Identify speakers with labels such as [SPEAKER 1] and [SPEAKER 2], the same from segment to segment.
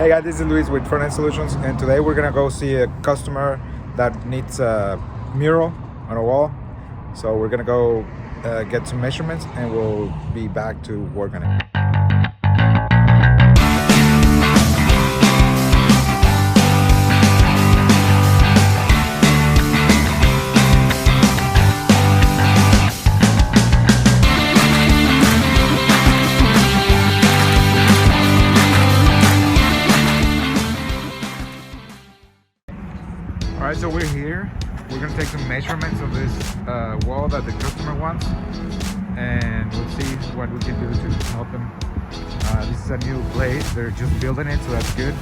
[SPEAKER 1] Hey guys, this is Luis with Front-End Solutions, and today we're gonna go see a customer that needs a mural on a wall. So we're gonna go get some measurements, and we'll be back to work on it. Alright, so we're here. We're gonna take some measurements of this wall that the customer wants, and we'll see what we can do to help them. This is a new place, they're just building it, so that's good.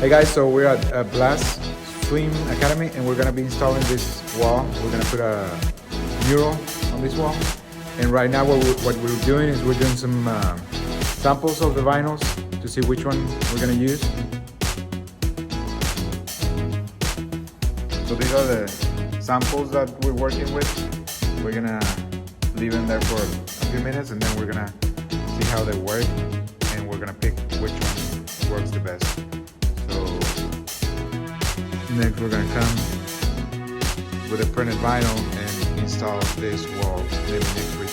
[SPEAKER 1] Hey guys, so we're at Blast Swim Academy, and we're gonna be installing this wall. We're gonna put a mural on this wall, and right now what we're doing is we're doing some samples of the vinyls to see which one we're gonna use. So these are the samples that we're working with. We're gonna leave them there for a few minutes, and then we're gonna see how they work, and we're gonna pick which one works the best. So next we're gonna come with a printed vinyl and install this wall maybe next week.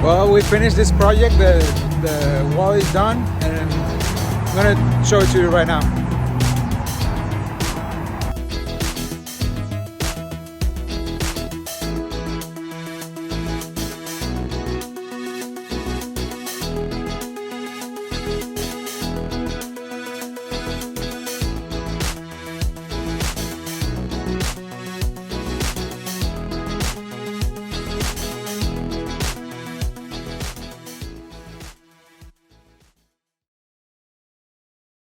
[SPEAKER 1] Well, we finished this project. The wall is done, and I'm gonna show it to you right now.